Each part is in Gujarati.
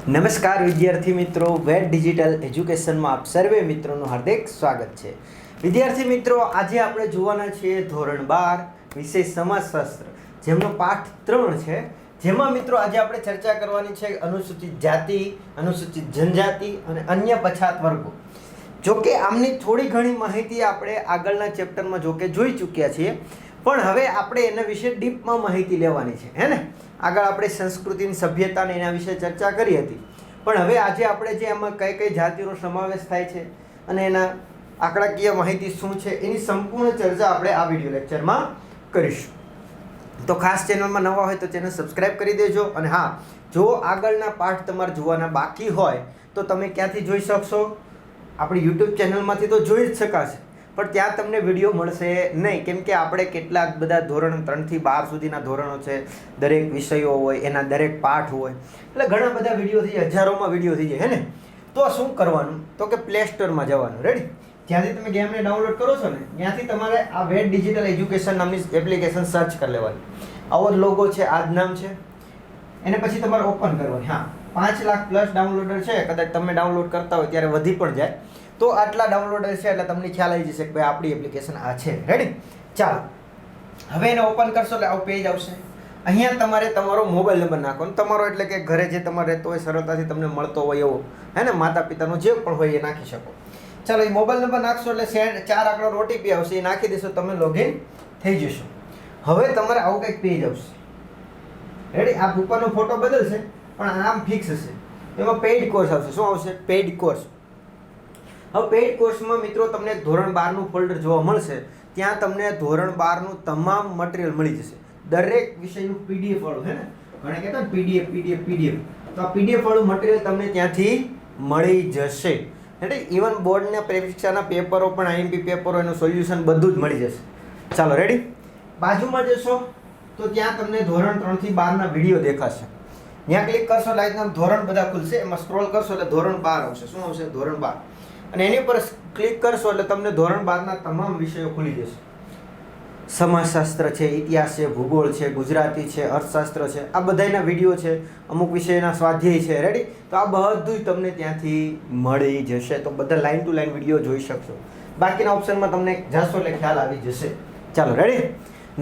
નમસ્કાર વિદ્યાર્થી મિત્રો, વેટ ડિજિટલ એજ્યુકેશનમાં આપ સર્વે મિત્રોનું હાર્દિક સ્વાગત છે. વિદ્યાર્થી મિત્રો, આજે આપણે જોવાના છીએ ધોરણ 12 વિષય સમાજશાસ્ત્ર, જેમનો પાઠ 3 છે. જેમાં મિત્રો આજે આપણે ચર્ચા કરવાની છે અનુસૂચિત જાતિ, અનુસૂચિત જનજાતિ અને અન્ય પછાત વર્ગો. જોકે આમની થોડી ઘણી માહિતી આપણે આગળના ચેપ્ટરમાં જોકે જોઈ ચૂક્યા છીએ, પણ હવે આપણે એના વિશે ડીપમાં માહિતી લેવાની છે, હે ને? આગળ આપણે સંસ્કૃતિની સભ્યતાને એના વિશે ચર્ચા કરી હતી, પણ હવે આજે આપણે જે એમાં કઈ કઈ જાતિનો સમાવેશ થાય છે અને એના આંકડાકીય માહિતી શું છે એની સંપૂર્ણ ચર્ચા આપણે આ વિડીયો લેક્ચરમાં કરીશું. તો ખાસ ચેનલમાં નવા હોય તો ચેનલ સબસ્ક્રાઈબ કરી દેજો. અને હા, જો આગળના પાઠ તમારે જોવાના બાકી હોય તો તમે ક્યાંથી જોઈ શકશો? આપણી યુટ્યુબ ચેનલમાંથી તો જોઈ જ શકાશે, પણ ત્યાં તમને વિડીયો મળશે નહીં, કેમ કે આપણે કેટલાક બધા ધોરણ 3 થી 12 સુધીના ધોરણો છે, દરેક વિષયો હોય, એના દરેક પાઠ હોય, એટલે ઘણા બધા વિડીયો થઈ જાય, હજારોમાં વિડીયો થઈ જાય, હે ને? તો શું કરવાનું? તો કે પ્લે સ્ટોરમાં જવાનું. રેડી? જ્યાંથી તમે ગેમને ડાઉનલોડ કરો છો ને, ત્યાંથી તમારે આ વેટ ડિજિટલ એજ્યુકેશન નામની એપ્લિકેશન સર્ચ કરી લેવાની. આવો લોગો છે, આ જ નામ છે, એને પછી તમારે ઓપન કરવાની. હા, 5 લાખ પ્લસ ડાઉનલોડર છે, કદાચ તમે ડાઉનલોડ કરતા હોય ત્યારે વધી પણ જાય, તો આટલા ડાઉનલોડર છે એટલે તમને ખ્યાલ આવી જશે કે ભાઈ આપણી એપ્લિકેશન આ છે. રેડી? ચાલો, હવે એને ઓપન કરશો એટલે આવું પેજ આવશે. અહીંયા તમારે તમારો મોબાઈલ નંબર નાખવાનો. તમારો એટલે કે ઘરે જે તમારે રહેતો હોય, સરળતાથી તમને મળતો હોય એવો, હે ને? માતા પિતાનો જે પણ હોય એ નાખી શકો. ચાલો, એ મોબાઈલ નંબર નાખશો એટલે સેન્ડ 4 આંકડાનો ઓટીપી આવશે, એ નાખી દેશો, તમે લોગિન થઈ જશો. હવે તમારે આવું કંઈક પેજ આવશે. રેડી? આ ઉપરનો ફોટો બદલશે પણ આમ ફિક્સ હશે. એમાં પેઇડ કોર્સ આવશે. શું આવશે? Paid course. હવે પેઇડ કોર્સમાં મિત્રો તમને ધોરણ 12નું ફોલ્ડર જોવા મળશે. ત્યાં તમને ધોરણ 12નું તમામ મટીરિયલ મળી જશે. દરેક વિષયનું પીડીએફ વાળું, હે ને? ઘણા કહેતા ને પીડીએફ. તો આ પીડીએફ વાળું મટીરિયલ તમને ત્યાંથી મળી જશે. એટલે ઇવન બોર્ડના પરીક્ષાના પેપરો પણ, આઈએમપી પેપરો, એનું સોલ્યુશન બધું જ મળી જશે. ચાલો, રેડી? બાજુમાં જશો તો ત્યાં તમને ધોરણ 3 થી 12ના વિડીયો દેખાશે. ત્યાં ક્લિક કરશો એટલે આ ધોરણ બધા ખુલશે. એમાં સ્ક્રોલ કરશો એટલે ધોરણ 12 આવશે. શું આવશે? ધોરણ 12. અને એની પર ક્લિક કરશો એટલે તમને ધોરણ 12ના તમામ વિષયો ખુલી જશે. સમાજશાસ્ત્ર છે, ઇતિહાસ છે, ભૂગોળ છે, ગુજરાતી છે, અર્થશાસ્ત્ર છે, આ બધાના વિડીયો છે, અમુક વિષયના સ્વાધ્યાય છે. રેડી? તો આ બધું તમને ત્યાંથી મળી જશે. તો બધા લાઈન ટુ લાઈન વિડીયો જોઈ શકશો. બાકીના ઓપ્શનમાં તમને જશો એટલે ખ્યાલ આવી જશે. ચાલો, રેડી?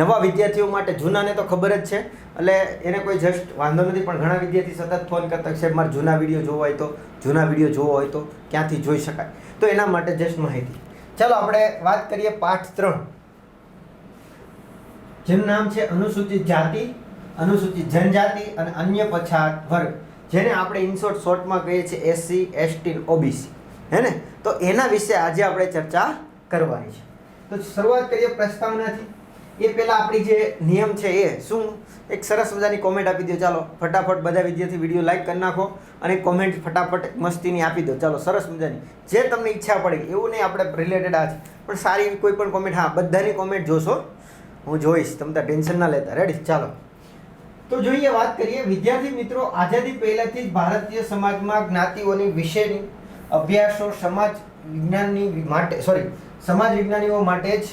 નવા વિદ્યાર્થીઓ માટે, જૂનાને તો ખબર જ છે એટલે એને કોઈ જસ્ટ વાંધો નથી, પણ ઘણા વિદ્યાર્થી સતત ફોન કરતા છે મારે જૂના વિડીયો જોવો હોય તો ક્યાંથી જોઈ શકાય, તો એના માટે જસ્ટ માહિતી. ચાલો, આપણે વાત કરીએ પાઠ 3, જેનું નામ છે અનુસૂચિત જાતિ, અનુસૂચિત જનજાતિ અને અન્ય પછાત વર્ગ, જેને આપણે શોર્ટમાં કહીએ છીએ SC, ST, OBC, હે ને? તો એના વિશે આજે આપણે ચર્ચા કરવાની છે. તો શરૂઆત કરીએ પ્રસ્તાવનાથી. એ પહેલાં આપણી જે નિયમ છે એ શું, એક સરસ મજાની કોમેન્ટ આપી દો. ચાલો, ફટાફટ બધા વિદ્યાર્થી વિડીયો લાઈક કરી નાખો અને કોમેન્ટ ફટાફટ મસ્તીની આપી દો. ચાલો, સરસ મજાની, જે તમને ઈચ્છા પડે. એવું નહીં આપણે રિલેટેડ આ છે, પણ સારી કોઈ પણ કોમેન્ટ. હા, બધાની કોમેન્ટ જોશો, હું જોઈશ, તમે ટેન્શન ના લેતા. રેડી? ચાલો, તો જોઈએ, વાત કરીએ. વિદ્યાર્થી મિત્રો, આઝાદી પહેલાથી જ ભારતીય સમાજમાં જ્ઞાતિઓની વિશેની અભ્યાસો સમાજ વિજ્ઞાનીઓ માટે જ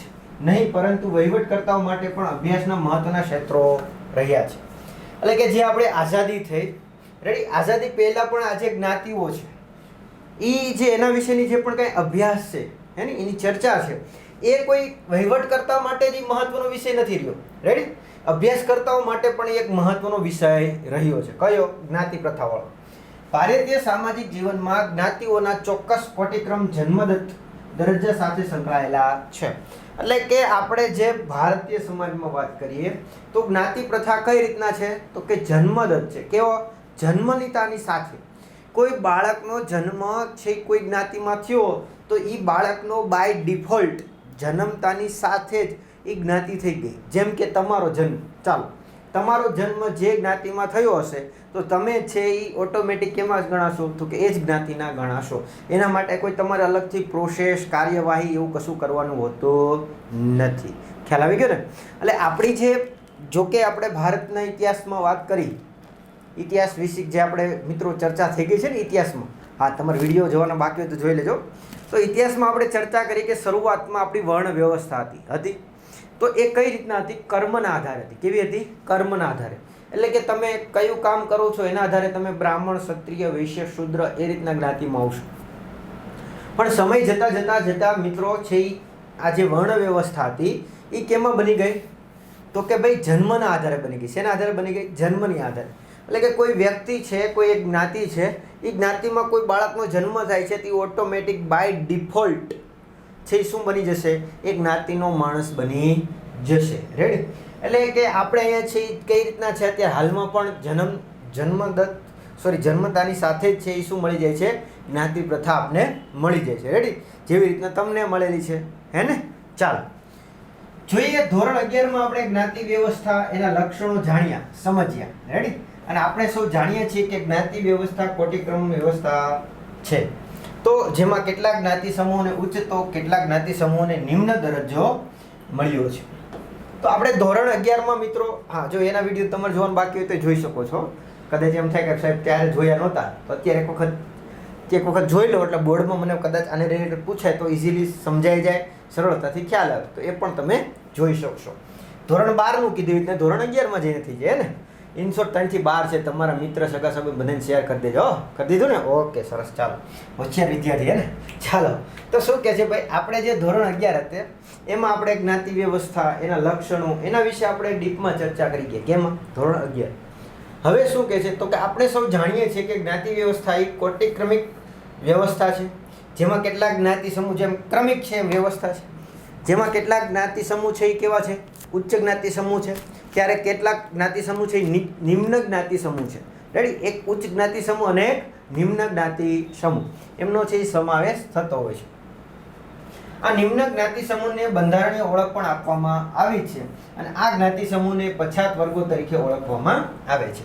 નહીં, પરંતુ વહીવટકર્તાઓ માટે પણ અભ્યાસના મહત્વના ક્ષેત્રો રહ્યા છે. એટલે કે જે આપણે આઝાદી થઈ, રેડી? આઝાદી પહેલાં પણ આ જે જ્ઞાતિઓ છે એ જે એના વિશેની જે પણ કંઈ અભ્યાસ છે, હે ને, એની ચર્ચા છે, એ કોઈ વહીવટકર્તા માટે જ મહત્વનો વિષય નથી રહ્યો. રેડી? અભ્યાસકર્તાઓ માટે પણ એક મહત્વનો વિષય રહ્યો છે. કયો? જ્ઞાતિ પ્રથાવાળો. ભારતીય સામાજિક જીવનમાં જ્ઞાતિઓના ચોક્કસ કોટિક્રમ જન્મદત્ત દરજ્જા સાથે સંકળાયેલા છે. એટલે કે આપણે જે ભારતીય સમાજમાં વાત કરીએ તો જ્ઞાતિ પ્રથા કઈ રીતના છે? તો કે જન્મદત્ત છે. કેવો? જન્મનીતાની સાથે. કોઈ બાળકનો જન્મ છે કોઈ જ્ઞાતિમાં થયો તો એ બાળકનો બાય ડિફોલ્ટ જન્મતાની સાથે જ એ જ્ઞાતિ થઈ ગઈ. જેમ કે તમારો જન્મ, ચાલો, તમારો જન્મ જે જ્ઞાતિમાં થયો હશે તો તમે છે એ ઓટોમેટિક કેમાં ગણાશો? તો કે એ જ જ્ઞાતિના ગણાશો. એના માટે કોઈ તમારે અલગથી પ્રોસેસ, કાર્યવાહી એવું કશું કરવાનું હોતું નથી. ખ્યાલ આવી ગયો ને? એટલે આપણી જે, જોકે આપણે ભારતના ઇતિહાસમાં વાત કરી, ઇતિહાસ વિશે જે આપણે મિત્રો ચર્ચા થઈ ગઈ છે ને ઇતિહાસમાં. હા, તમારે વિડીયો જોવાના બાકી હોય તો જોઈ લેજો. તો ઇતિહાસમાં આપણે ચર્ચા કરી કે શરૂઆતમાં આપણી વર્ણ વ્યવસ્થા હતી. તો એ કઈ રીતના હતી? કર્મના આધારે હતી. કેવી હતી? કર્મના આધારે. એટલે કે તમે કયું કામ કરો છો એના આધારે તમે બ્રાહ્મણ, ક્ષત્રિય, વૈશ્ય, શૂદ્ર એ રીતના જ્ઞાતિમાં આવશો. પણ સમય જતાં મિત્રો છે આ જે વર્ણ વ્યવસ્થા હતી એ કેમાં બની ગઈ? તો કે ભાઈ જન્મના આધારે બની ગઈ. શેના આધારે બની ગઈ? જન્મની આધારે. એટલે કે કોઈ વ્યક્તિ છે, કોઈ એક જ્ઞાતિ છે, એ જ્ઞાતિમાં કોઈ બાળકનો જન્મ થાય છે તે ઓટોમેટિક બાય ડિફોલ્ટ છે એ શું બની જશે? એ જ્ઞાતિનો માણસ બની જશે. રેડી? એટલે કે આપણે અહીંયા છે કઈ રીતના છે અત્યારે હાલમાં પણ જન્મતાની સાથે જ છે એ શું મળી જાય છે? જ્ઞાતિ પ્રથા આપને મળી જાય છે. રેડી? જેવી રીતના તમને મળેલી છે, હે ને? ચાલો જોઈએ ધોરણ 11 માં આપણે જ્ઞાતિ વ્યવસ્થા એના લક્ષણો જાણ્યા, સમજ્યા. રેડી? અને આપણે સૌ જાણીએ છીએ કે જ્ઞાતિ વ્યવસ્થા કોટિક્રમ વ્યવસ્થા છે. તો જેમાં કેટલાક જ્ઞાતિ સમૂહોને ઉચ્ચ તો કેટલાક જ્ઞાતિ સમૂહોને નિમ્ન દરજ્જો મળ્યો છે. તો આપણે ધોરણ 11 માં મિત્રો, હા, જો એના વિડીયો તમારે જોવાનું બાકી હોય તો જોઈ શકો છો. કદાચ એમ થાય કે સાહેબ ત્યારે જોયા નહોતા તો અત્યારે એક વખત જોઈ લો એટલે બોર્ડમાં મને કદાચ આને રિલેટેડ પૂછાય તો ઇઝીલી સમજાઈ જાય, સરળતાથી ખ્યાલ આવે, તો એ પણ તમે જોઈ શકશો. ધોરણ 12 નું કીધું એટલે ધોરણ 11 માં જઈને થઈ જાય ને. ઇનશોર્ટ 3 થી 12 છે. તમારા મિત્ર, સગા સંબંધી બધાને શેર કરી દેજો. કરી દીધું ને? ઓકે, સરસ. ચાલો, હોશિયાર વિદ્યાર્થી, હે ને? ચાલો, તો શું કહે છે ભાઈ, આપણે જે ધોરણ 11 હતા એમાં આપણે જ્ઞાતિ વ્યવસ્થા, એના લક્ષણો, એના વિશે આપણે ડીપમાં ચર્ચા કરી ગયા. કેમાં? ધોરણ 11. હવે શું કહે છે તો કે આપણે સૌ જાણીએ છીએ કે જ્ઞાતિ વ્યવસ્થા એ કોટિક્રમિક વ્યવસ્થા છે, જેમાં કેટલાક જ્ઞાતિ સમૂહ, જેમ ક્રમિક છે એમ વ્યવસ્થા છે, જેમાં કેટલાક જ્ઞાતિ સમૂહ છે એ કેવા છે? ઉચ્ચ જ્ઞાતિ સમૂહ છે. ત્યારે કેટલાક જ્ઞાતિ સમૂહ છે એ નિમ્ન જ્ઞાતિ સમૂહ છે. રેડી? એક ઉચ્ચ જ્ઞાતિ સમૂહ અને એક નિમ્ન જ્ઞાતિ સમૂહ, એમનો છે એ સમાવેશ થતો હોય છે. આ નિમ્ન જ્ઞાતિ સમૂહને બંધારણીય ઓળખ પણ આપવામાં આવી છે અને આ જ્ઞાતિ સમૂહને પછાત વર્ગો તરીકે ઓળખવામાં આવે છે.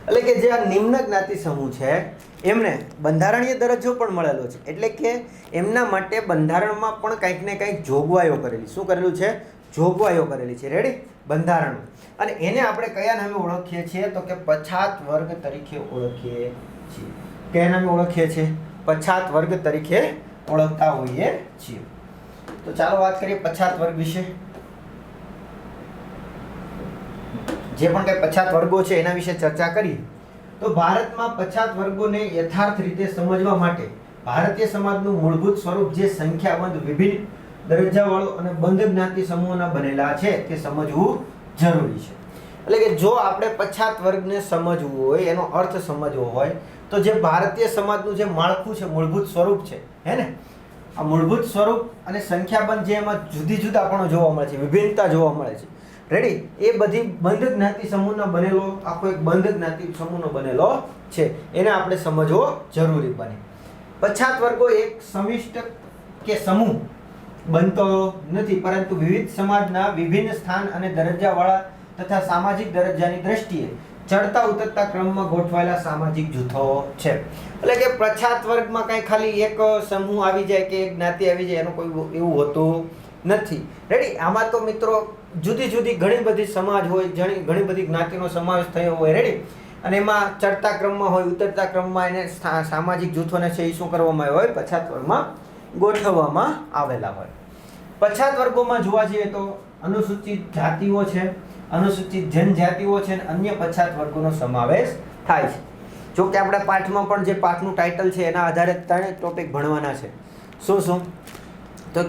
એટલે કે જે આ નિમ્ન જ્ઞાતિ સમૂહ છે એમને બંધારણીય દરજ્જો પણ મળેલો છે. એટલે કે એમના માટે બંધારણમાં પણ કંઈક ને કંઈક જોગવાઈઓ કરેલી. શું કરેલું છે? જોગવાઈઓ કરેલી છે. રેડી? બંધારણ. અને એને આપણે કયા નામે ઓળખીએ છીએ તો કે પછાત વર્ગ તરીકે ઓળખીએ છીએ. કયા નામે ઓળખીએ છીએ? પછાત વર્ગ તરીકે ઓળખતા હોઈએ છીએ. તો ચાલો વાત કરીએ પછાત વર્ગ વિશે. જે પણ કઈ પછાત વર્ગો છે એના વિશે ચર્ચા કરીએ તો ભારતમાં પછાત વર્ગોને યથાર્થ રીતે સમજવા માટે ભારતીય સમાજનું મૂળભૂત સ્વરૂપ જે સંખ્યાબંધ વિભિન્ન દરજ્જાવાળો અને બંધ જ્ઞાતિ સમૂહોના બનેલા છે તે સમજવું જરૂરી છે. એટલે કે જો આપણે પછાત વર્ગને સમજવું હોય, એનો અર્થ સમજવો હોય તો જે ભારતીય સમાજનું જે માળખું છે, મૂળભૂત સ્વરૂપ છે, હે ને? આ મૂળભૂત સ્વરૂપ અને સંખ્યાબંધ જે એમાં જુદી જુદાપણો જોવા મળે છે, વિભિન્નતા જોવા મળે છે. રેડી? એ બધી બંધ જ્ઞાતિ સમૂહનો બનેલો, આખો એક બંધ જ્ઞાતિ સમૂહનો બનેલો છે. એને આપણે સમજવો જરૂરી બને. પછાત વર્ગો એક સમિષ્ટ કે સમૂહ બનતો નથી, પરંતુ વિવિધ સમાજના વિભિન્ન સ્થાન અને દરજ્જાવાળા તથા સામાજિક દરજ્જાની દ્રષ્ટિએ ચડતા ઉતરતા ક્રમમાં ગોઠવાયેલા સામાજિક જૂથો છે. એટલે કે પછાત વર્ગમાં કઈ ખાલી એક સમૂહ આવી જાય કે એક જ્ઞાતિ આવી જાય એનું કોઈ એવું હોતું નથી. રેડી? આમાં તો મિત્રો જુદી જુદી ઘણી બધી સમાજ હોય, ઘણી બધી જ્ઞાતિનો સમાવેશ થયો હોય. રેડી? અને એમાં ચડતા ક્રમમાં હોય, ઉતરતા ક્રમમાં એને સામાજિક જૂથોને છે એ શું કરવામાં આવ્યા હોય? પછાત વર્ગમાં ગોઠવવામાં આવેલા હોય. પછાત વર્ગોમાં જોવા જઈએ તો અનુસૂચિત જાતિઓ છે, અનુસૂચિત જનજાતિઓ છે અને અન્ય પછાત વર્ગોનો સમાવેશ થાય છે. જો કે આપણે પાઠમાં પણ જે પાઠનું ટાઇટલ છે એના આધારે 3 ટોપિક ભણવાના છે. શું? તો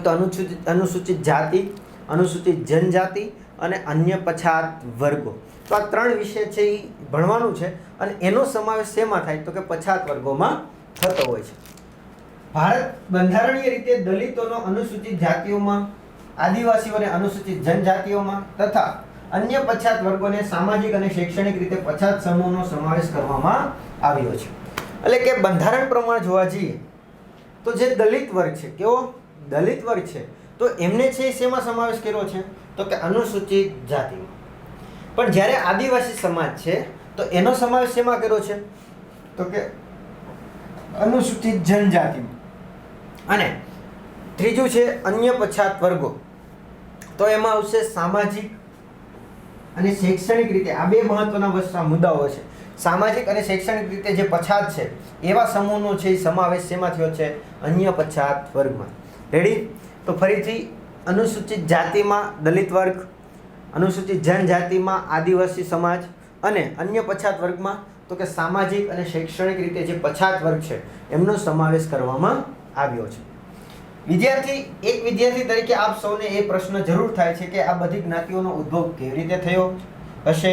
અનુસૂચિત જાતિ, અનુસૂચિત જનજાતિ અને અન્ય પછાત વર્ગો. તો આ 3 વિષય છે એ ભણવાનું છે અને એનો સમાવેશ શેમાં થાય તો કે પછાત વર્ગોમાં થતો હોય છે. ભારત બંધારણીય રીતે દલિતોનો અનુસૂચિત જાતિઓમાં, આદિવાસીઓને અનુસૂચિત જનજાતિઓમાં તથા અન્ય પછાત વર્ગોને સામાજિક અને શૈક્ષણિક રીતે પછાત સમૂહનો સમાવેશ કરવામાં આવ્યો છે. એટલે કે બંધારણ પ્રમાણે જોવા જઈએ તો જે દલિત વર્ગ છે, કેવો દલિત વર્ગ છે, તો એમને છે શેમાં સમાવેશ કર્યો છે તો કે અનુસૂચિત જાતિમાં. પણ જ્યારે આદિવાસી સમાજ છે તો એનો સમાવેશ શેમાં કર્યો છે તો કે અનુસૂચિત જનજાતિમાં. અને ત્રીજું છે અન્ય પછાત વર્ગો, તો એમાં આવશે સામાજિક અને શૈક્ષણિક રીતે. આ 2 મહત્વના મુદ્દાઓ છે. સામાજિક અને શૈક્ષણિક રીતે જે પછાત છે એવા સમૂહનો છે એ સમાવેશ શેમાં થયો છે? અન્ય પછાત વર્ગમાં. રેડી? તો ફરીથી અનુસૂચિત જાતિમાં દલિત વર્ગ, અનુસૂચિત જનજાતિમાં આદિવાસી સમાજ અને અન્ય પછાત વર્ગમાં તો કે સામાજિક અને શૈક્ષણિક રીતે જે પછાત વર્ગ છે એમનો સમાવેશ કરવામાં આવ્યો છે. એક વિદ્યાર્થી તરીકે આપ સૌને એ પ્રશ્ન જરૂર થાય છે કે આ બધી જ્ઞાતિઓનો ઉદ્ભવ કેવી રીતે થયો હશે,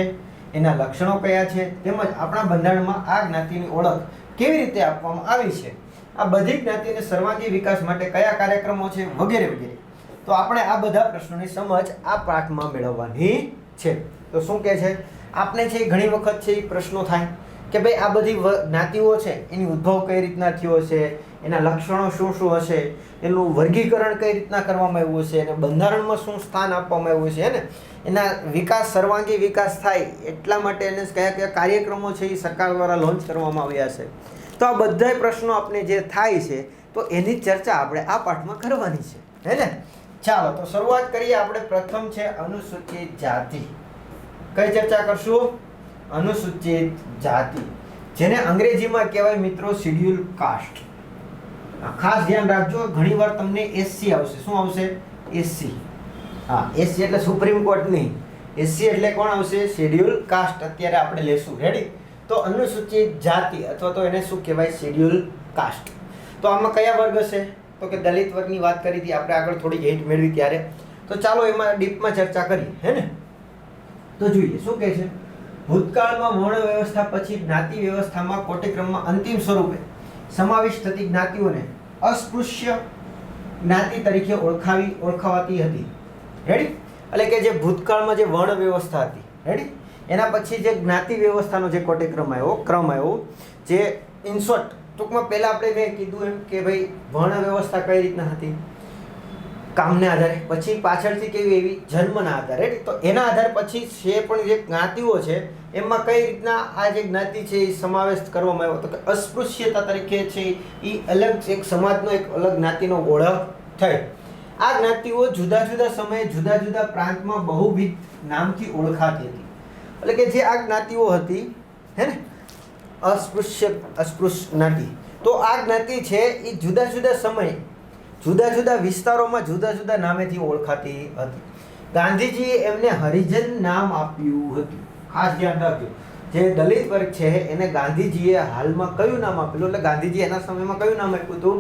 એના લક્ષણો કયા છે, તેમજ આપણા બંધારણમાં આ જ્ઞાતિની ઓળખ કેવી રીતે આપવામાં આવી છે, આ બધી જ્ઞાતિને સર્વાંગી વિકાસ માટે કયા કાર્યક્રમો છે, વગેરે વગેરે. તો આપણે આ બધા પ્રશ્નોની સમજ આ પાઠમાં મેળવવાની છે. તો શું કહે છે આપણે છે ઘણી વખત છે એ પ્રશ્નો થાય કે ભાઈ આ બધી જ્ઞાતિઓ છે એની ઉદ્ભવ કઈ રીતના થયો છે, એના લક્ષણો શું શું હશે, એનું વર્ગીકરણ કઈ રીતના કરવામાં આવ્યું છે, અને બંધારણમાં શું સ્થાન આપવામાં આવ્યું છે, ને એના વિકાસ સર્વાંગી વિકાસ થાય એટલા માટે એને કયા કયા કાર્યક્રમો છે એ સરકાર દ્વારા લોન્ચ કરવામાં આવ્યા છે. તો આ બધા પ્રશ્નો આપણે જે થાય છે તો એની ચર્ચા આપણે આ પાઠમાં કરવાની છે, હે ને. ચાલો તો શરૂઆત કરીએ. આપણે પ્રથમ છે અનુસૂચિત જાતિ. કઈ ચર્ચા કરશું? અનુસૂચિત જાતિ, જેને અંગ્રેજીમાં કહેવાય મિત્રો શિડ્યુલ કાસ્ટ. ખાસ ધ્યાન રાખજો, ઘણીવાર તમને એસસી આવશે. શું આવશે? એસસી. હા, એસસી એટલે સુપ્રીમ કોર્ટ નહીં, એસસી એટલે કોણ આવશે? Schedule cast. અત્યારે આપણે લેશું. રેડી? તો અનુસૂચિત જાતિ અથવા તો એને શું કહેવાય? Schedule cast. તો આમાં કયા વર્ગ હશે? તો કે દલિત વર્ગની વાત કરી હતી આપણે આગળ થોડી હિન્ટ મેળવી ત્યારે. તો ચાલો એમાં ડીપમાં ચર્ચા કરીએ, હે ને. તો જોઈએ શું કહે છે. ભૂતકાળમાં વર્ણ વ્યવસ્થા પછી જ્ઞાતિ વ્યવસ્થામાં કોટિક્રમમાં અંતિમ સ્વરૂપે સમાવિષ્ટ થતી જ્ઞાતિઓને અસ્પૃશ્ય જ્ઞાતિ તરીકે ઓળખાવાતી હતી. રેડી? એટલે કે જે ભૂતકાળમાં જે વર્ણ વ્યવસ્થા હતી, રેડી, એના પછી જે જ્ઞાતિ વ્યવસ્થાનો જે કોટિક્રમ આવ્યો, ક્રમ આવ્યો, જે ઇન શોર્ટ ટૂંકમાં પહેલા આપણે મેં કીધું એમ કે ભાઈ વર્ણ વ્યવસ્થા કઈ રીતના હતી? કામને આધારે. પછી પાછળથી કેવી એવી? જન્મના આધારે. તો એના આધાર પછી છે પણ જે જ્ઞાતિઓ છે એમાં કઈ રીતના આ જે જ્ઞાતિ છે એ સમાવેશ કરવામાં આવ્યો? તો કે અસ્પૃશ્યતા તરીકે છે એ અલગ એક સમાજનો એક અલગ જ્ઞાતિનો ઓળખ થઈ. આ જ્ઞાતિઓ જુદા જુદા સમયે જુદા જુદા પ્રાંતમાં બહુવિધ નામથી ઓળખાતી હતી. એટલે કે જે આ જ્ઞાતિઓ હતી, હે ને, અસ્પૃશ્ય જ્ઞાતિ, તો આ જ્ઞાતિ છે એ જુદા જુદા સમયે જુદા જુદા વિસ્તારોમાં જુદા જુદા નામેથી ઓળખાતી હતી. ગાંધીજીએ એમને હરિજન નામ આપ્યું હતું. ખાસ ધ્યાન રાખજો, જે દલિત વર્ગ છે એને ગાંધીજીએ હાલમાં કયું નામ આપેલું? એટલે ગાંધીજી એના સમયમાં કયું નામ આપ્યું હતું?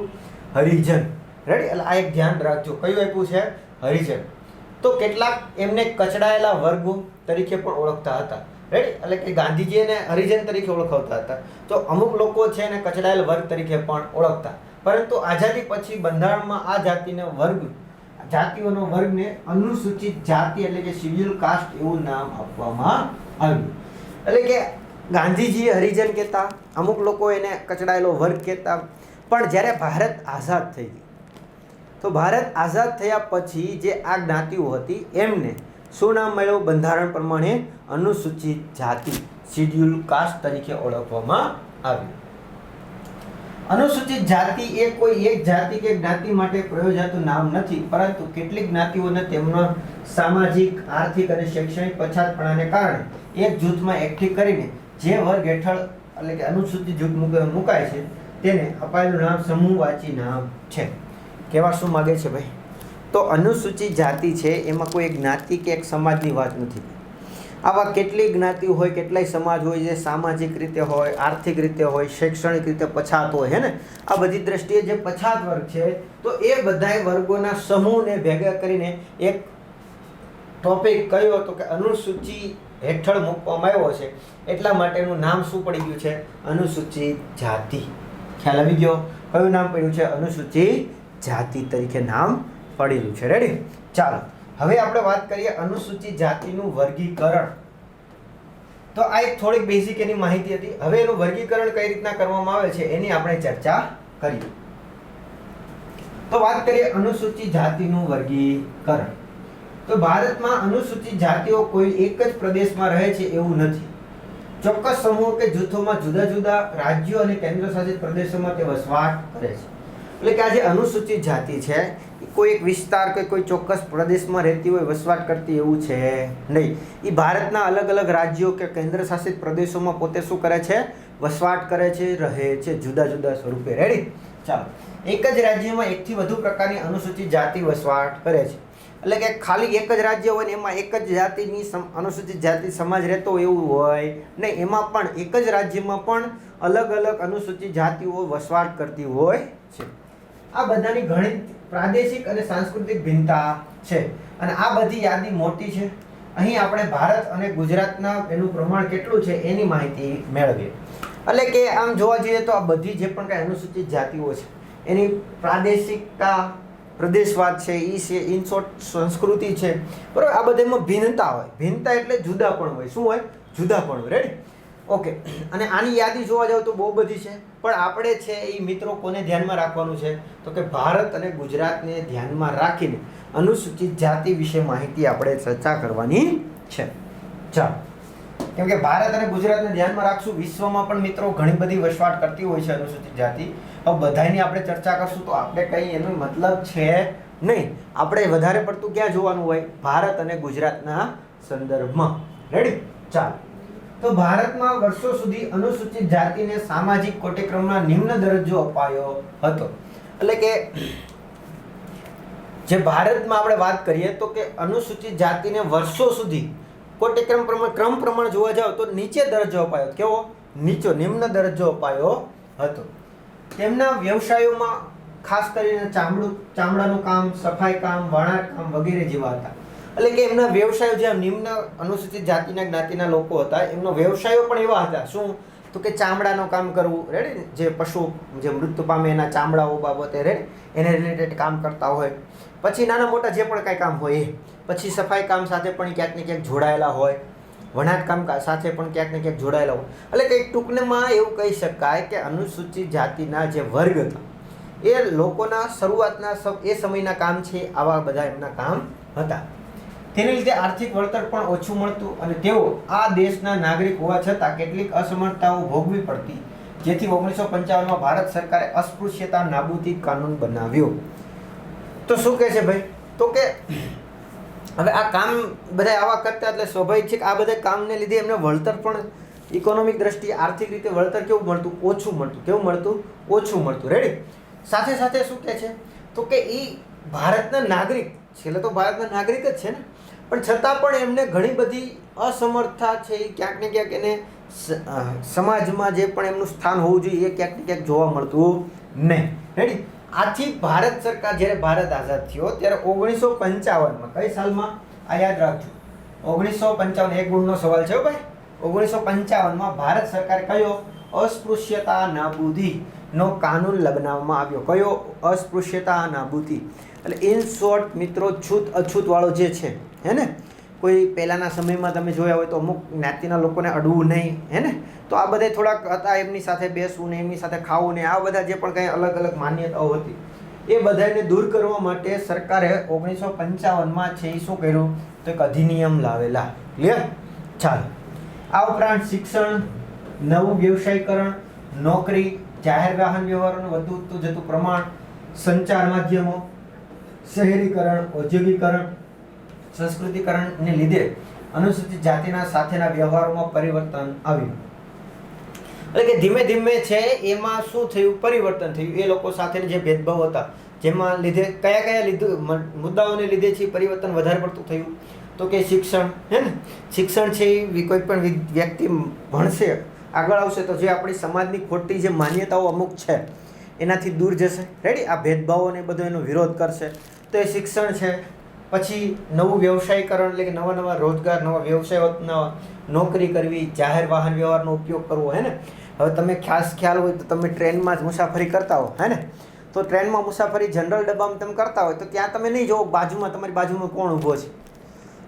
હરિજન. રેડી? એટલે આ એક ધ્યાન રાખજો, કયું આપ્યું છે? હરિજન. તો કેટલાક એમને કચડાયેલા વર્ગો તરીકે પણ ઓળખતા હતા. રેડી? એટલે કે ગાંધીજી એને હરિજન તરીકે ઓળખાવતા હતા. તો અમુક લોકો છે એને કચડાયેલ વર્ગ તરીકે પણ ઓળખતા. પરંતુ આઝાદી પછી બંધારણમાં આ જાતિઓનો વર્ગને અનુસૂચિત જાતિ એટલે કે શિડ્યુલ કાસ્ટ એવું નામ આપવામાં આવ્યું. એટલે કે ગાંધીજી હરિજન કહેતા, અમુક લોકો એને કચડાયેલો વર્ગ કહેતા. પણ જ્યારે ભારત આઝાદ થઈ ગઈ, તો ભારત આઝાદ થયા પછી જે આ જ્ઞાતિઓ હતી એમને શું નામ મળ્યું? બંધારણ પ્રમાણે અનુસૂચિત જાતિ, શિડ્યુલ કાસ્ટ તરીકે ઓળખવામાં આવ્યું. અનુસૂચિત જાતિ એ કોઈ એક જાતિ કે જ્ઞાતિ માટે પ્રયોજાતું નામ નથી, પરંતુ કેટલીક જ્ઞાતિઓને તેમના સામાજિક, આર્થિક અને શૈક્ષણિક પછાતપણાને કારણે એક જૂથમાં એકઠી કરીને જે વર્ગ હેઠળ એટલે કે અનુસૂચિત જૂથ મુકાય છે તેને અપાયેલું નામ સમૂહવાચી નામ છે. કહેવા શું માગે છે ભાઈ? તો અનુસૂચિત જાતિ છે એમાં કોઈ એક જ્ઞાતિ કે એક સમાજની વાત નથી. આવા કેટલી જ્ઞાતિ હોય, કેટલાય સમાજ હોય, જે સામાજિક રીતે હોય, આર્થિક રીતે હોય, શૈક્ષણિક રીતે પછાત હોય, હે ને. આ બધી દ્રષ્ટિએ જે પછાત વર્ગ છે તો એ બધાય વર્ગોના સમૂહને ભેગા કરીને એક ટોપિક કયો હતો કે અનુસૂચિ હેઠળ મૂકવામાં આવ્યો છે. એટલા માટેનું નામ શું પડી ગયું છે? અનુસૂચિત જાતિ. ખ્યાલ આવી ગયો? કયું નામ પડ્યું છે? અનુસૂચિત જાતિ તરીકે નામ પડેલું છે. રેડી? ચાલો હવે આપણે વાત કરીએ અનુસૂચિત જાતિનું વર્ગીકરણ. તો આ એક થોડીક બેઝિક એની માહિતી હતી. હવે એનું વર્ગીકરણ કઈ રીતના કરવામાં આવે છે એની આપણે ચર્ચા કરીએ. તો વાત કરીએ અનુસૂચિત જાતિનું વર્ગીકરણ. તો ભારતમાં અનુસૂચિત જાતિઓ કોઈ એક જ પ્રદેશમાં રહે છે એવું નથી. ચોક્કસ સમૂહ કે જૂથોમાં જુદા જુદા રાજ્યો અને કેન્દ્રશાસિત પ્રદેશોમાં તે વસવાટ કરે છે. એટલે કે આ જે અનુસૂચિત જાતિ છે કોઈ એક વિસ્તાર કે કોઈ ચોક્કસ પ્રદેશમાં રહેતી હોય, વસવાટ કરતી એવું છે નહીં. એ ભારતના અલગ અલગ રાજ્યો કે કેન્દ્રશાસિત પ્રદેશોમાં પોતે શું કરે છે? વસવાટ કરે છે, રહે છે જુદા જુદા સ્વરૂપે. રેડી? ચાલો, એક જ રાજ્યમાં એકથી વધુ પ્રકારની અનુસૂચિત જાતિ વસવાટ કરે છે. એટલે કે ખાલી એક જ રાજ્ય હોય ને એમાં એક જ જાતિની અનુસૂચિત જાતિ સમાજ રહેતો હોય એવું હોય નહીં, એમાં પણ એક જ રાજ્યમાં પણ અલગ અલગ અનુસૂચિત જાતિઓ વસવાટ કરતી હોય છે. આ બધાની ઘણી પ્રાદેશિક અને સાંસ્કૃતિક ભિન્નતા છે અને આ બધી યાદી મોટી છે. અહીં આપણે ભારત અને ગુજરાતના એનું પ્રમાણ કેટલું છે એની માહિતી મેળવીએ. એટલે કે આમ જોવા જઈએ તો આ બધી જે પણ કાંઈ અનુસૂચિત જાતિઓ છે એની પ્રાદેશિકતા, પ્રદેશવાદ છે, ઈ છે, ઇન શોર્ટ સંસ્કૃતિ છે, બરાબર. આ બધામાં ભિન્નતા હોય. ભિન્નતા એટલે જુદા પણ હોય. શું હોય? જુદા પણ હોય. રેડી? ઓકે. અને આની યાદી જોવા જાવ તો બહુ બધી છે, પણ આપણે છે એ મિત્રો કોને ધ્યાનમાં રાખવાનું છે તો કે ભારત અને ગુજરાતને ધ્યાનમાં રાખીને અનુસૂચિત જાતિ વિશે માહિતી આપણે ચર્ચા કરવાની છે. ચાલો, કેમ કે ભારત અને ગુજરાતને ધ્યાનમાં રાખશું, વિશ્વમાં પણ મિત્રો ઘણી બધી વસવાટ કરતી હોય છે અનુસૂચિત જાતિ. હવે બધાની આપણે ચર્ચા કરશું તો આપણે કંઈ એનો મતલબ છે નહીં. આપણે વધારે પડતું ક્યાં જોવાનું હોય? ભારત અને ગુજરાતના સંદર્ભમાં. રેડી? ચાલો. તો ભારતમાં વર્ષો સુધી અનુસૂચિત જાતિને સામાજિક કોટિક્રમના નિમ્ન દરજ્જો અપાયો હતો. એટલે કે જે ભારતમાં આપણે વાત કરીએ તો કે અનુસૂચિત જાતિને વર્ષો સુધી કોટિક્રમ ક્રમ પ્રમાણે જોવા જાવ તો નીચે દરજ્જો અપાયો. કેવો? નીચો, નિમ્ન દરજ્જો અપાયો હતો. તેમના વ્યવસાયોમાં ખાસ કરીને ચામડાનું કામ, સફાઈ કામ, વણાટ કામ વગેરે જેવા હતા. એટલે કે એમના વ્યવસાયો, જે નિમ્ન અનુસૂચિત જાતિના જ્ઞાતિના લોકો હતા, એમનો વ્યવસાયો પણ એવા હતા. શું? તો કે ચામડાનું કામ કરવું. રેડી? જે પશુ જે મૃત્યુ પામે એના ચામડાઓ બાબતે રેડી એને રિલેટેડ કામ કરતા હોય. પછી નાના મોટા જે પણ કાંઈ કામ હોય એ. પછી સફાઈ કામ સાથે પણ ક્યાંક ને ક્યાંક જોડાયેલા હોય. વણાટ કામ સાથે પણ ક્યાંક ને ક્યાંક જોડાયેલા હોય. એટલે કે ટૂંકમાં એવું કહી શકાય કે અનુસૂચિત જાતિના જે વર્ગ હતા એ લોકોના શરૂઆતના એ સમયના કામ છે આવા બધા એમના કામ હતા. તેને લીધે આર્થિક વળતર પણ ઓછું મળતું અને તેઓ આ દેશના નાગરિક હોવા છતાં કેટલીક અસમાનતાઓ ભોગવી પડતી, જેથી 1955માં ભારત સરકારે અસ્પૃશ્યતા નાબૂદી કાનૂન બનાવ્યો. તો શું કહે છે ભાઈ? તો કે હવે આ કામ બધા આવા કરતા એટલે સ્વાભાવિક છે કે આ બધા કામને લીધે એમને વળતર પણ ઇકોનોમિક દ્રષ્ટિએ આર્થિક રીતે વળતર કેવું મળતું? ઓછું મળતું. કેવું મળતું? ઓછું મળતું. રેડી? સાથે સાથે શું કહે છે તો કે એ ભારતના નાગરિક, છેલ્લે તો ભારતના નાગરિક જ છે ને, પણ છતાં પણ એમને ઘણી બધી અસમર્થતા છે. ક્યાંક ને ક્યાંક એને સમાજમાં જે પણ એમનું સ્થાન હોવું જોઈએ એ ક્યાંક ને ક્યાંક જોવા મળતું નહીં. રેડી? આથી ભારત સરકાર જ્યારે ભારત આઝાદ થયો ત્યારે 1955માં, કઈ સાલમાં? આ યાદ રાખજો, 1955. એક ગુણનો સવાલ છે ભાઈ. 1955માં ભારત સરકારે કયો? અસ્પૃશ્યતા નાબૂદીનો કાનૂન બનાવવામાં આવ્યો. કયો? અસ્પૃશ્યતા નાબૂદી. એટલે ઇન શોર્ટ મિત્રો, છૂત અછૂત વાળો જે છે હે ને, કોઈ પહેલાંના સમયમાં તમે જોયા હોય તો અમુક જ્ઞાતિના લોકોને અડવું નહીં, હે ને, તો આ બધા થોડાક હતા, એમની સાથે બેસવું ને એમની સાથે ખાવું ને આ બધા જે પણ કંઈ અલગ અલગ માન્યતાઓ હતી એ બધાને દૂર કરવા માટે સરકારે 1955માં છે એ શું કર્યું તો એક અધિનિયમ લાવેલા. ક્લિયર? ચાલો. આ ઉપરાંત શિક્ષણ, નવું વ્યવસાયીકરણ, નોકરી, જાહેર વાહન વ્યવહારોનું વધતું જતું પ્રમાણ, સંચાર માધ્યમો, શહેરીકરણ, ઔદ્યોગિકરણ, સંસ્કૃતિકરણને લીધે અનુસૂચિત જાતિના સાથેના વ્યવહારોમાં પરિવર્તન આવ્યું. એટલે કે ધીમે ધીમે છે એમાં શું થયું? પરિવર્તન થયું. એ લોકો સાથેના જે ભેદભાવ હતા જેમાં લીધે કયા મુદ્દાઓને લીધે છે પરિવર્તન વધારે પડતું થયું તો કે શિક્ષણ, હે ને, શિક્ષણ છે એ કોઈ પણ વ્યક્તિ ભણશે, આગળ આવશે તો જે આપણી સમાજની ખોટી જે માન્યતાઓ અમુક છે એનાથી દૂર જશે. રેડી? આ ભેદભાવોને બધો એનો વિરોધ કરશે તો એ શિક્ષણ છે. પછી નવું વ્યવસાયીકરણ એટલે કે નવા નવા રોજગાર, નવા વ્યવસાય, નવા નોકરી કરવી, જાહેર વાહન વ્યવહારનો ઉપયોગ કરવો, હે ને. હવે તમે ખ્યાલ હોય તો તમે ટ્રેનમાં જ મુસાફરી કરતા હો, હે ને, તો ટ્રેનમાં મુસાફરી જનરલ ડબ્બામાં તમે કરતા હોય તો ત્યાં તમે નહીં જોવો બાજુમાં, તમારી બાજુમાં કોણ ઊભો છે.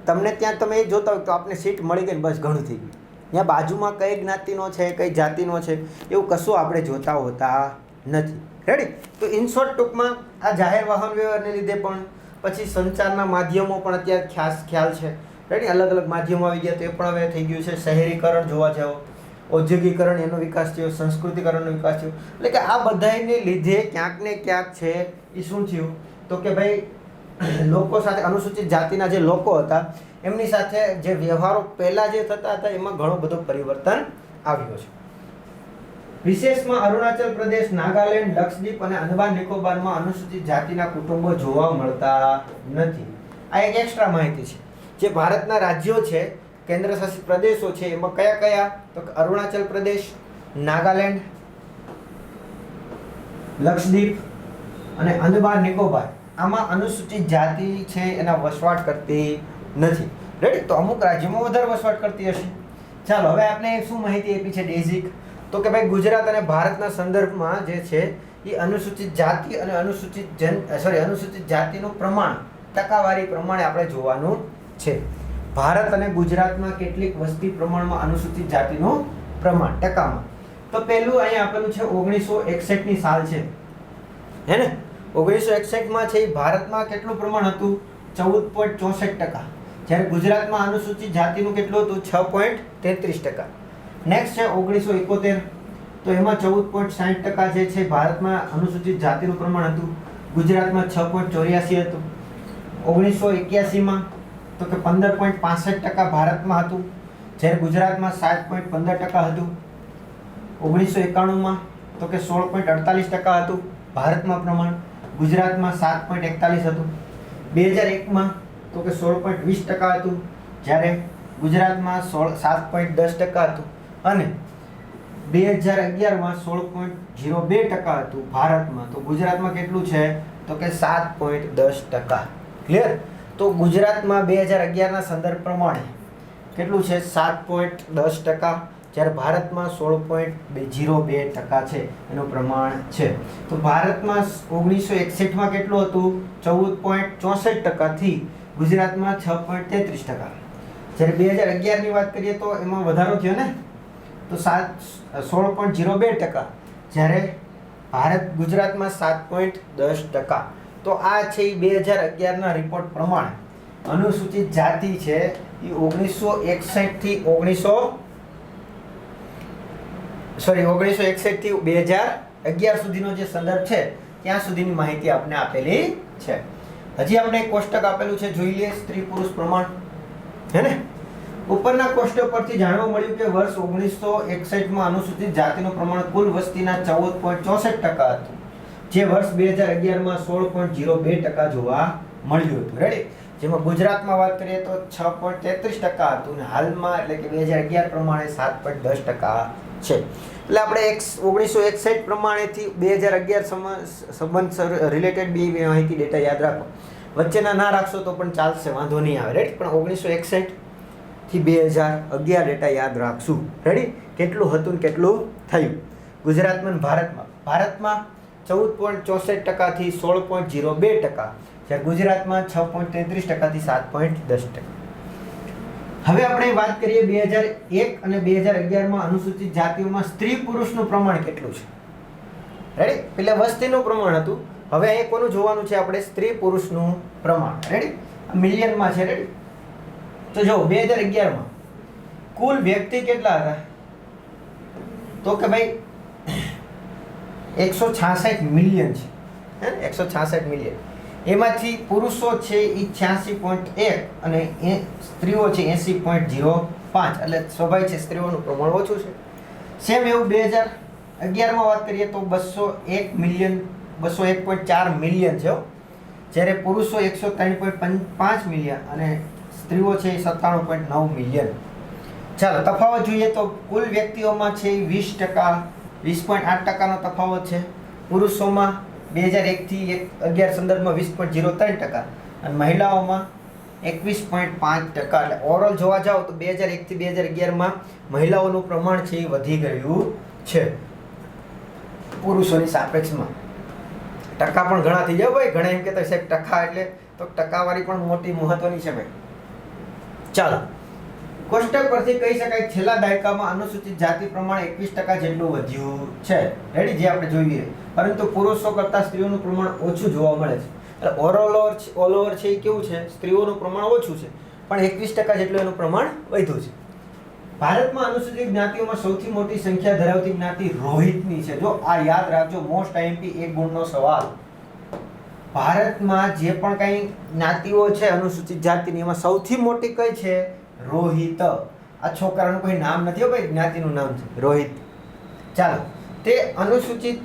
તમને ત્યાં તમે એ જોતા હોય તો આપને સીટ મળી ગઈ, બસ ઘણું થઈ ગયું. ત્યાં બાજુમાં કઈ જ્ઞાતિનો છે, કઈ જાતિનો છે, એવું કશું આપણે જોતા હોતા નથી. રેડી? તો ઇન શોર્ટ ટૂંકમાં આ જાહેર વાહન વ્યવહારને લીધે પણ, પછી સંચારના માધ્યમો પણ અત્યારે ખ્યાલ છે. રેડી? અલગ અલગ માધ્યમો આવી ગયા તો એ પણ હવે થઈ ગયું છે. શહેરીકરણ જોવા જાઓ, ઔદ્યોગિકરણ એનો વિકાસ થયો, સંસ્કૃતિકરણનો વિકાસ થયો. એટલે કે આ બધાને લીધે ક્યાંક ને ક્યાંક છે એ શું થયું તો કે ભાઈ લોકો સાથે અનુસૂચિત જાતિના જે લોકો હતા એમની સાથે જે વ્યવહારો પહેલાં જે થતા હતા એમાં ઘણો બધો પરિવર્તન આવ્યો છે. વિશેષમાં અરુણાચલ પ્રદેશ, નાગાલેન્ડ, લક્ષદ્વીપ અને અંદમાન નિકોબારમાં અનુસૂચિત જાતિના કુટુંબો જોવા મળતા નથી. આ એક એક્સ્ટ્રા માહિતી છે. જે ભારતના રાજ્યો છે, કેન્દ્ર શાસિત પ્રદેશો છે, એમાં કયા કયા? તો અરુણાચલ પ્રદેશ, નાગાલેન્ડ, લક્ષદ્વીપ અને અંદમાન નિકોબાર. આમાં અનુસૂચિત જાતિ છે એના વસવાટ કરતી નથી. રેડી? તો અમુક રાજ્યોમાં વધારે વસવાટ કરતી હશે. ચાલો હવે આપણે શું માહિતી આપી છે બેઝિક? તો કે ભાઈ ગુજરાત અને ભારતના સંદર્ભમાં જે છે એ અનુસૂચિત જાતિ અને અનુસૂચિત જાતિનું પ્રમાણ ટકાવારી પ્રમાણે આપણે જોવાનું છે. ભારત અને ગુજરાતમાં કેટલીક વસ્તી પ્રમાણમાં અનુસૂચિત જાતિનું પ્રમાણ ટકામાં. તો પહેલું અહીંયા આપેલું છે 1961 ની સાલ છે, હે ને? 1961 માં છે ભારતમાં કેટલું પ્રમાણ હતું? 14.64%. જ્યારે ગુજરાતમાં અનુસૂચિત જાતિનું કેટલું હતું? 6.33%. નેક્સ્ટ છે 1971, તો એમાં 14.60% જે છે ભારતમાં અનુસૂચિત જાતિનું પ્રમાણ હતું. ગુજરાતમાં 6.84 હતું. 1981 માં તો કે 15.65% ભારતમાં હતું, જ્યારે ગુજરાતમાં 7.15% હતું. 1991 માં તો કે 16.48% હતું ભારતમાં પ્રમાણ, ગુજરાતમાં 7.41 હતું. 2001 માં તો કે 16.20% હતું, જ્યારે ગુજરાતમાં 7.10% હતું. અને 2011 માં 16.02% હતું ભારતમાં. તો ગુજરાતમાં કેટલું છે? તો કે 7.10%. ક્લિયર? તો ગુજરાતમાં 2011 ના સંદર્ભ પ્રમાણે કેટલું છે? 7.10%, જ્યારે ભારતમાં 16.02% છે એનું પ્રમાણ છે. તો ભારતમાં 1961 માં કેટલું હતું? 14.64% થી ગુજરાતમાં 6.33%. જ્યારે 2011 ની વાત કરીએ તો એમાં વધારો થયો ને, તો 16.02%, જ્યારે ગુજરાતમાં 7.10%. તો આ છે 2011 ના રિપોર્ટ પ્રમાણે અનુસૂચિત જાતિ છે એ 1961 થી 1961 થી 2011 સુધીનો જે સંદર્ભ છે ત્યાં સુધીની માહિતી આપણે આપેલી છે. હજી આપણે એક કોષ્ટક આપેલું છે, જોઈ લઈએ. સ્ત્રી પુરુષ પ્રમાણ, હે ને? ઉપરના કોષ્ટક પરથી જાણવા મળ્યું કે વર્ષ 1961 માં અનુસૂચિત જાતિનું પ્રમાણ કુલ વસ્તીના 14.64% હતું, જે વર્ષ 2011 માં 16.02% જોવા મળ્યું હતું. રેડી? જેમાં ગુજરાતમાં વાત કરીએ તો 6.33% હતું અને હાલમાં એટલે કે 2011 પ્રમાણે 7.10% છે. એટલે આપણે 1961 પ્રમાણેથી 2011 સંબંધ રિલેટેડ બે માહિતી ડેટા યાદ રાખો. વચ્ચેના ના રાખશો તો પણ ચાલશે, વાંધો નહીં આવે. રેડી? પણ 1961 થી 2011 ડેટા યાદ રાખશું. રેડી? કેટલું હતું ને કેટલું થયું ગુજરાતમાં ભારતમાં 14.64% થી 16.02%, જ્યારે ગુજરાતમાં 6.33% થી 7.10%. હવે આપણે વાત કરીએ 2001 અને 2011 માં અનુસૂચિત જાતિઓમાં સ્ત્રી પુરુષનું પ્રમાણ કેટલું છે. રેડી? પેલા વસ્તીનું પ્રમાણ હતું, હવે અહીં કોનું જોવાનું છે આપણે? સ્ત્રી પુરુષનું પ્રમાણ. રેડી? મિલિયનમાં છે. રેડી? તો જો 2011 માં કુલ વ્યક્તિ કેટલા હતા? તો કે ભાઈ 166 મિલિયન છે, હે ને? 166 મિલિયન. એમાંથી પુરુષો છે એ 86.1 અને સ્ત્રીઓ છે 80.05. એટલે સ્વાભાવિક છે સ્ત્રીઓનું પ્રમાણ ઓછું છે. સેમ એવું 2011 માં વાત કરીએ તો 201.4 મિલિયન છે, જ્યારે પુરુષો 103.5 મિલિયન અને સ્ત્રીઓ છે 97.9 મિલિયન. ચાલો તફાવત જોઈએ તો કુલ વ્યક્તિઓમાં છે 20.8%નો તફાવત છે. પુરુષોમાં 2001 થી 11 સંદર્ભમાં 20.03% અને મહિલાઓમાં 21.5%. એટલે ઓવરઓલ જોવા જાવ તો 2001 થી 2011 માં મહિલાઓનું પ્રમાણ છે એ વધી ગયું છે પુરુષોની સાપેક્ષમાં. ટકા પણ ઘણા થઈ જાય ભાઈ. ઘણા એમ કહેતા છે ટકા એટલે તો ટકાવારી પણ મોટી મહત્વની છે ભાઈ. ચાલો કોષ્ટક પરથી કહી શકાય છેલ્લા દાયકામાં અનુસૂચિત જાતિ પ્રમાણ 21% જેટલું વધ્યું છે. રેડી? જે આપણે જોઈએ, પરંતુ પુરુષો કરતાં સ્ત્રીઓનું પ્રમાણ ઓછું જોવા મળે છે. એટલે ઓલ ઓવર છે એ કેવું છે? સ્ત્રીઓનું પ્રમાણ ઓછું છે, પણ 21% જેટલું એનું પ્રમાણ વધ્યું છે. ભારતમાં અનુસૂચિત જ્ઞાતિઓમાં સૌથી મોટી સંખ્યા ધરાવતી જ્ઞાતિ રોહિતની છે. જો આ યાદ રાખજો, મોસ્ટ આઈએમપી 1 ગુણનો સવાલ. ભારતમાં જે પણ કઈ જ્ઞાતિઓ છે અનુસૂચિત જાતિની, એમાં સૌથી મોટી કઈ છે? રોહિત. આ છોકરાનું કોઈ નામ નથી હો ભાઈ, જ્ઞાતિનું નામ છે રોહિત. ચાલો, તે અનુસૂચિત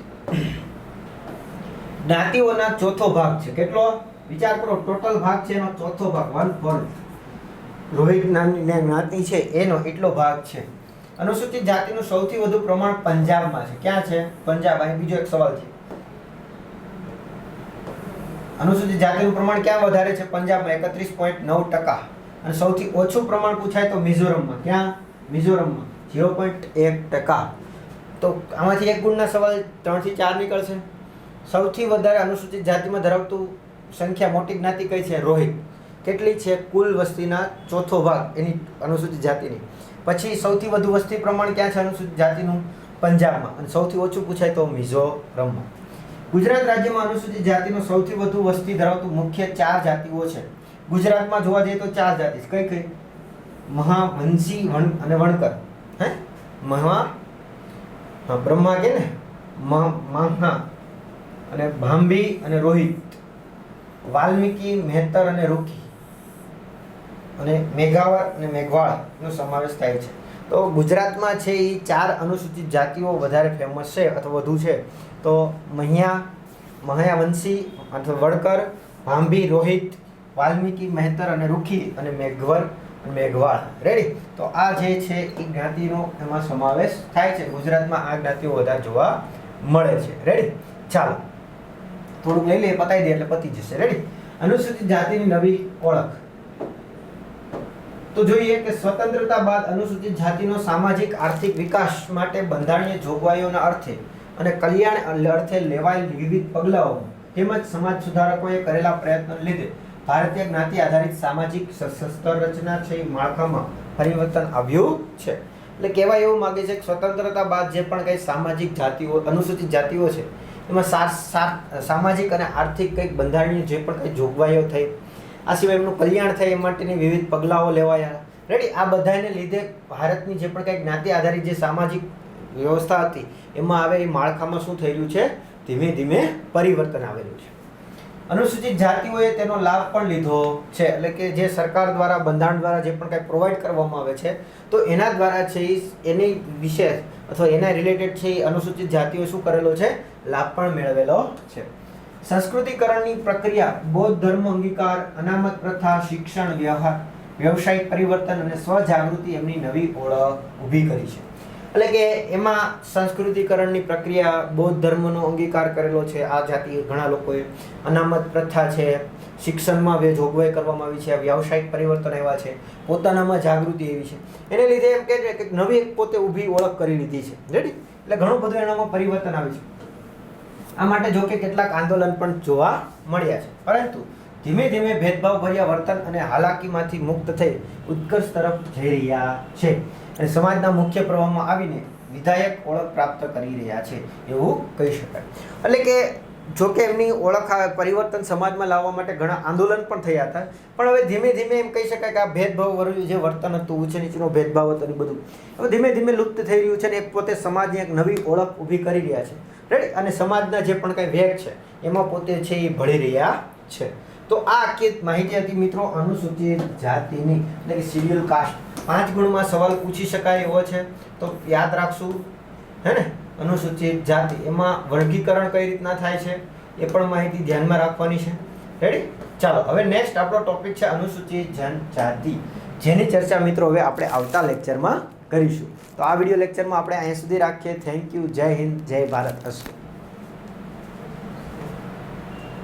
જ્ઞાતિઓના ચોથો ભાગ છે. કેટલો? વિચાર કરો, ટોટલ ભાગ છે એનો ચોથો ભાગ, 1/4 રોહિત નામની જ્ઞાતિ છે એનો એટલો ભાગ છે. અનુસૂચિત જાતિનું સૌથી વધુ પ્રમાણ પંજાબમાં છે. ક્યાં છે? પંજાબ. અહીં બીજો એક સવાલ છે. અનુસૂચિત જાતિનું પ્રમાણ ક્યાં વધારે છે? પંજાબમાં 31.9%. અને સૌથી ઓછું પ્રમાણ પૂછાય તો મિઝોરમમાં. ક્યાં? મિઝોરમમાં 0.1%. તો આમાંથી એક ગુણના સવાલ 3 થી 4 નીકળશે. સૌથી વધારે અનુસૂચિત જાતિમાં ધરાવતું સંખ્યા મોટી જ્ઞાતિ કઈ છે? રોહિત. કેટલી છે? કુલ વસ્તીના ચોથો ભાગ એની અનુસૂચિત જાતિની. પછી સૌથી વધુ વસ્તી પ્રમાણ ક્યાં છે અનુસૂચિત જાતિનું? પંજાબમાં. અને સૌથી ઓછું પૂછાય તો મિઝોરમમાં. ગુજરાત રાજ્યમાં અનુસૂચિત જાતિનો સૌથી વધુ વસ્તી ધરાવતું મુખ્ય 4 જાતિઓ છે. ગુજરાતમાં જોવા જઈએ તો 4 જાતિ છે. કઈ? મહા, વંશી અને વણકર. હે? બ્રહ્મા કે ને, માહા અને ભાંભી અને રોહિત, વાલ્મીકી, મહેતર અને રૂખી, અને મેઘાવર અને મેઘવાળનો સમાવેશ થાય છે. તો ગુજરાતમાં છે એ 4 અનુસૂચિત જાતિઓ વધારે ફેમસ છે અથવા વધુ છે. તો મહાયાવંશી અથવા વડકર, ભાંભી, રોહિત, વાલ્મીકી, મહેતર અને રૂખી, અને મેઘવર અને મેઘવાળ. રેડી? તો આ જે છે એ જ્ઞાતિનો એમાં સમાવેશ થાય છે. ગુજરાતમાં આ જ્ઞાતિઓ વધારે જોવા મળે છે. રેડી? ચાલો થોડુંક લઈ લઈએ, પતાવી દઈએ એટલે પતી જશે. રેડી? અનુસૂચિત જાતિની નવી ઓળખ. તો જોઈએ કે સ્વતંત્રતા બાદ અનુસૂચિત જાતિનો સામાજિક આર્થિક વિકાસ માટે બંધારણીય જોગવાઈઓના અર્થે અને કલ્યાણ અર્થે લેવાયેલ વિવિધ પગલાઓ તેમજ સમાજ સુધારકોએ કરેલા પ્રયત્નોને લીધે ભારતીય જ્ઞાતિ આધારિત સામાજિક સસ્ત્ર રચના છે એ માળખામાં પરિવર્તન આવ્યું છે. એટલે કહેવા એવું માગે છે કે સ્વતંત્રતા બાદ જે પણ કંઈ સામાજિક જાતિઓ, અનુસૂચિત જાતિઓ છે એમાં સામાજિક અને આર્થિક કંઈક બંધારણીય જે પણ કંઈ જોગવાઈઓ થઈ, આ સિવાય એમનું કલ્યાણ થાય એ માટેની વિવિધ પગલાઓ લેવાયા. રેડી? આ બધાને લીધે ભારતની જે પણ કંઈ જ્ઞાતિ આધારિત જે સામાજિક વ્યવસ્થા હતી એમાં આવે એ માળખામાં શું થઈ રહ્યું છે? ધીમે ધીમે પરિવર્તન આવેલું છે. અનુસૂચિત જાતિઓએ તેનો લાભ પણ લીધો છે. એટલે કે જે સરકાર દ્વારા, બંધારણ દ્વારા જે પણ કંઈ પ્રોવાઈડ કરવામાં આવે છે તો એના દ્વારા છે એની વિશે અથવા એના રિલેટેડ છે એ અનુસૂચિત જાતિઓએ શું કરેલો છે? લાભ પણ મેળવેલો છે. સંસ્કૃતિકરણની પ્રક્રિયા, બૌદ્ધ ધર્મ અંગીકાર, અનામત પ્રથા, શિક્ષણ, વ્યવસાયિક પરિવર્તન અને સ્વજાગૃતિ એમની નવી ઓળખ ઊભી કરી છે. એટલે કે એમાં સંસ્કૃતિકરણની પ્રક્રિયા, બૌદ્ધ ધર્મનો અંગીકાર કરેલો છે આ જાતિ ઘણા લોકોએ, અનામત પ્રથા છે, શિક્ષણમાં જોગવાઈ કરવામાં આવી છે, વ્યવસાયિક પરિવર્તન આવ્યા છે, પોતાનામાં જાગૃતિ એવી છે. એને લીધે એમ કહે છે કે નવી એક પોતે ઊભી ઓળખ કરી લીધી છે. રેડી? એટલે ઘણું બધું એનામાં પરિવર્તન આવ્યું છે. આ માટે જો કે કેટલાક આંદોલન પણ જોવા મળ્યા છે, પરંતુ ધીમે ધીમે ભેદભાવભર્યા વર્તન અને હાલાકીમાંથી મુક્ત થઈ ઉત્કર્ષ તરફ જઈ રહ્યા છે અને સમાજના મુખ્ય પ્રવાહમાં આવીને વિધાયક ઓળખ પ્રાપ્ત કરી રહ્યા છે એવું કહી શકાય. એટલે કે જો કે એમની ઓળખ પરિવર્તન સમાજમાં લાવવા માટે ઘણા આંદોલન પણ થયા હતા, પણ હવે ધીમે ધીમે એમ કહી શકાય કે આ ભેદભાવવાળું જે વર્તન હતું, ઊંચે નીચેનો ભેદભાવ હતો એ બધું હવે ધીમે ધીમે લુપ્ત થઈ રહ્યું છે અને એ પોતે સમાજની એક નવી ઓળખ ઊભી કરી રહ્યા છે. રેડી? અને સમાજના જે પણ કંઈ વેગ છે એમાં પોતે છે એ ભળી રહ્યા છે. તો આ આખી માહિતી હતી મિત્રો અનુસૂચિત જાતિની, એટલે કે શિડ્યુલ કાસ્ટ. 5 ગુણમાં સવાલ પૂછી શકાય એવો છે, તો યાદ રાખશું. હે ને? અનુસૂચિત જાતિ, એમાં વર્ગીકરણ કઈ રીતના થાય છે એ પણ માહિતી ધ્યાનમાં રાખવાની છે. રેડી? ચાલો હવે નેક્સ્ટ આપણો ટોપિક છે અનુસૂચિત જનજાતિ, જેની ચર્ચા મિત્રો હવે આપણે આવતા લેક્ચરમાં કરીશું. તો આ વિડીયો લેક્ચરમાં આપણે અહીંયા સુધી રાખીએ. Thank you. જય હિન્દ, જય ભારત. અસ્તુ.